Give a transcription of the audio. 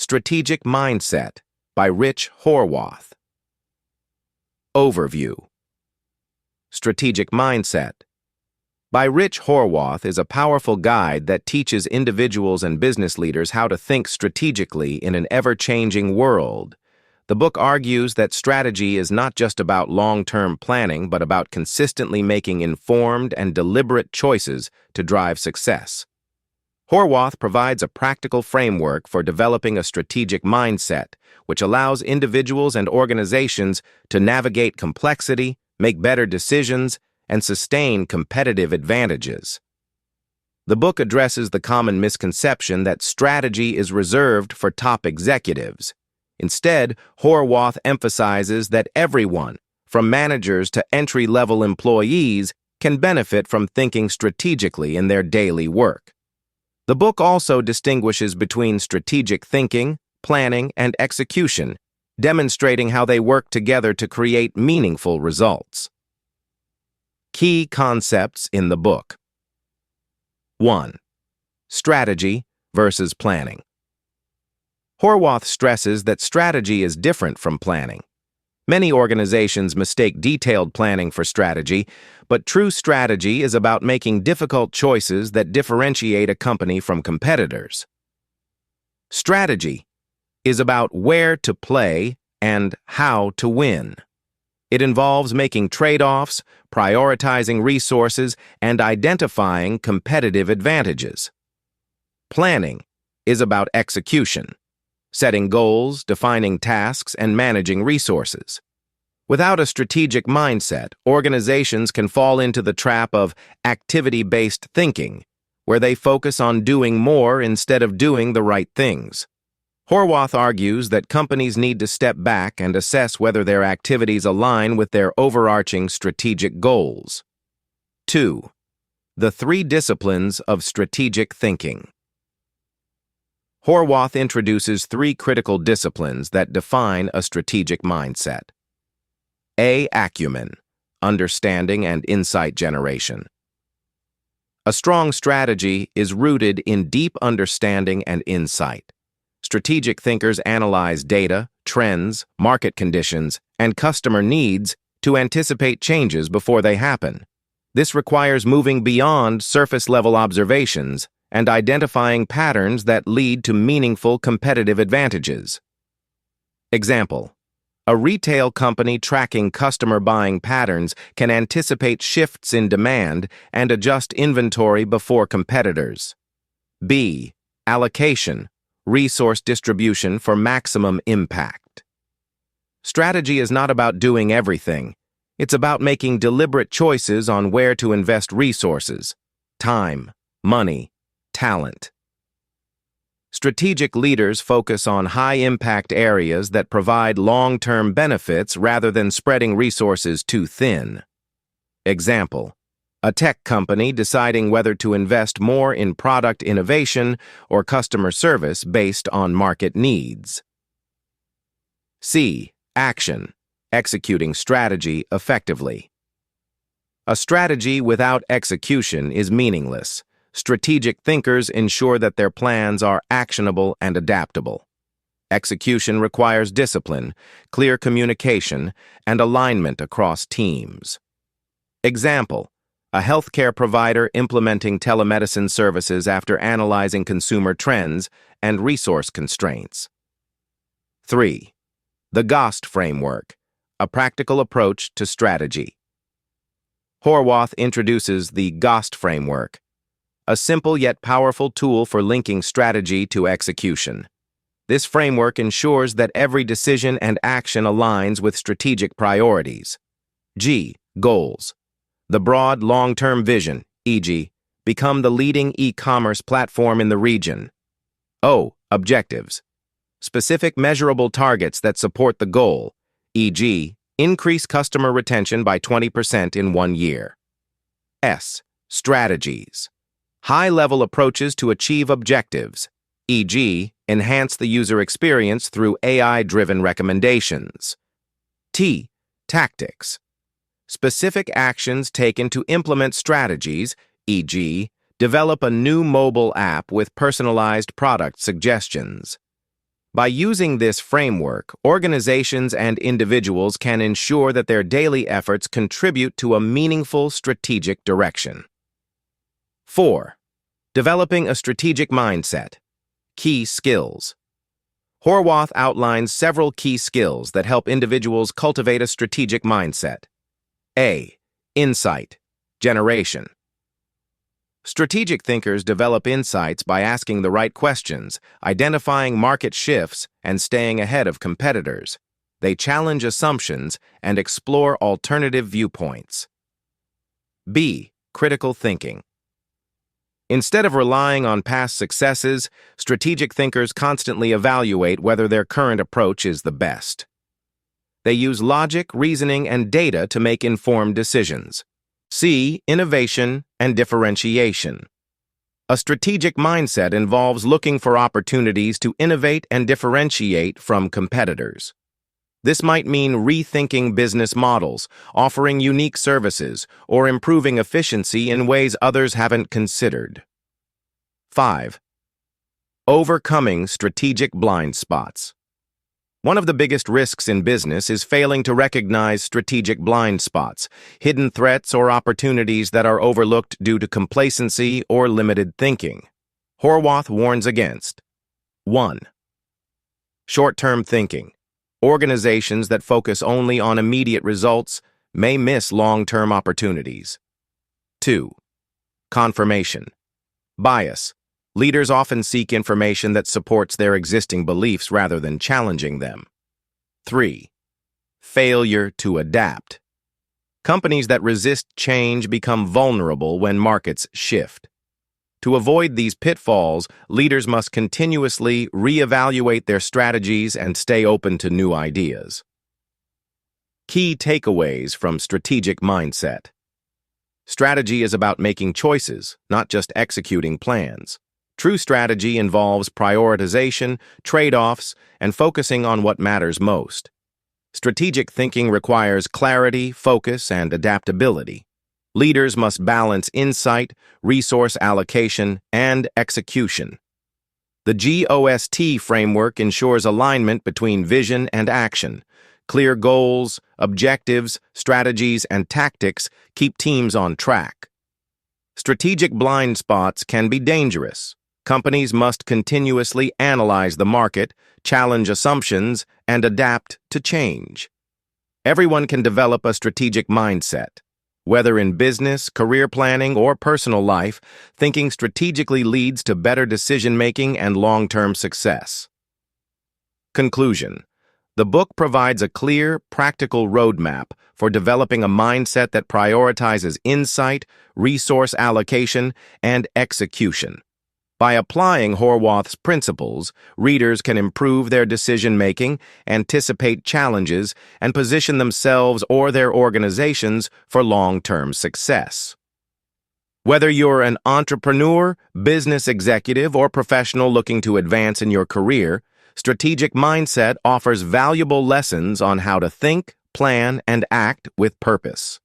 Strategic Mindset by Rich Horwath. Overview. Strategic Mindset by Rich Horwath is a powerful guide that teaches individuals and business leaders how to think strategically in an ever-changing world. The book argues that strategy is not just about long-term planning, but about consistently making informed and deliberate choices to drive success. Horwath provides a practical framework for developing a strategic mindset, which allows individuals and organizations to navigate complexity, make better decisions, and sustain competitive advantages. The book addresses the common misconception that strategy is reserved for top executives. Instead, Horwath emphasizes that everyone, from managers to entry-level employees, can benefit from thinking strategically in their daily work. The book also distinguishes between strategic thinking, planning, and execution, demonstrating how they work together to create meaningful results. Key concepts in the book. 1. Strategy versus planning. Horwath stresses that strategy is different from planning. Many organizations mistake detailed planning for strategy, but true strategy is about making difficult choices that differentiate a company from competitors. Strategy is about where to play and how to win. It involves making trade-offs, prioritizing resources, and identifying competitive advantages. Planning is about execution, setting goals, defining tasks, and managing resources. Without a strategic mindset, organizations can fall into the trap of activity-based thinking, where they focus on doing more instead of doing the right things. Horwath argues that companies need to step back and assess whether their activities align with their overarching strategic goals. 2. The 3 disciplines of strategic thinking. Horwath introduces 3 critical disciplines that define a strategic mindset. A. Acumen, understanding and insight generation. A strong strategy is rooted in deep understanding and insight. Strategic thinkers analyze data, trends, market conditions, and customer needs to anticipate changes before they happen. This requires moving beyond surface-level observations and identifying patterns that lead to meaningful competitive advantages. Example: a retail company tracking customer buying patterns can anticipate shifts in demand and adjust inventory before competitors. B. Allocation, resource distribution for maximum impact. Strategy is not about doing everything. It's about making deliberate choices on where to invest resources, time, money, talent. Strategic leaders focus on high-impact areas that provide long-term benefits rather than spreading resources too thin. Example: a tech company deciding whether to invest more in product innovation or customer service based on market needs. C. Action, executing strategy effectively. A strategy without execution is meaningless. Strategic thinkers ensure that their plans are actionable and adaptable. Execution requires discipline, clear communication, and alignment across teams. Example: a healthcare provider implementing telemedicine services after analyzing consumer trends and resource constraints. 3. The GOST framework, a practical approach to strategy. Horwath introduces the GOST framework, a simple yet powerful tool for linking strategy to execution. This framework ensures that every decision and action aligns with strategic priorities. G. Goals. The broad, long-term vision, e.g., become the leading e-commerce platform in the region. O. Objectives. Specific measurable targets that support the goal, e.g., increase customer retention by 20% in 1 year. S. Strategies. High-level approaches to achieve objectives, e.g., enhance the user experience through AI-driven recommendations. T. Tactics. Specific actions taken to implement strategies, e.g., develop a new mobile app with personalized product suggestions. By using this framework, organizations and individuals can ensure that their daily efforts contribute to a meaningful strategic direction. 4. Developing a strategic mindset. Key skills. Harworth outlines several key skills that help individuals cultivate a strategic mindset. A. Insight generation. Strategic thinkers develop insights by asking the right questions, identifying market shifts, and staying ahead of competitors. They challenge assumptions and explore alternative viewpoints. B. Critical thinking. Instead of relying on past successes, strategic thinkers constantly evaluate whether their current approach is the best. They use logic, reasoning, and data to make informed decisions. C. Innovation and differentiation. A strategic mindset involves looking for opportunities to innovate and differentiate from competitors. This might mean rethinking business models, offering unique services, or improving efficiency in ways others haven't considered. 5. Overcoming strategic blind spots. One of the biggest risks in business is failing to recognize strategic blind spots, hidden threats or opportunities that are overlooked due to complacency or limited thinking. Harworth warns against 1. Short-term thinking. Organizations that focus only on immediate results may miss long-term opportunities. 2. Confirmation. Bias. Leaders often seek information that supports their existing beliefs rather than challenging them. 3. Failure to adapt. Companies that resist change become vulnerable when markets shift. To avoid these pitfalls, leaders must continuously reevaluate their strategies and stay open to new ideas. Key takeaways from strategic mindset. Strategy is about making choices, not just executing plans. True strategy involves prioritization, trade-offs, and focusing on what matters most. Strategic thinking requires clarity, focus, and adaptability. Leaders must balance insight, resource allocation, and execution. The GOST framework ensures alignment between vision and action. Clear goals, objectives, strategies, and tactics keep teams on track. Strategic blind spots can be dangerous. Companies must continuously analyze the market, challenge assumptions, and adapt to change. Everyone can develop a strategic mindset. Whether in business, career planning, or personal life, thinking strategically leads to better decision-making and long-term success. Conclusion. The book provides a clear, practical roadmap for developing a mindset that prioritizes insight, resource allocation, and execution. By applying Harworth's principles, readers can improve their decision-making, anticipate challenges, and position themselves or their organizations for long-term success. Whether you're an entrepreneur, business executive, or professional looking to advance in your career, strategic mindset offers valuable lessons on how to think, plan, and act with purpose.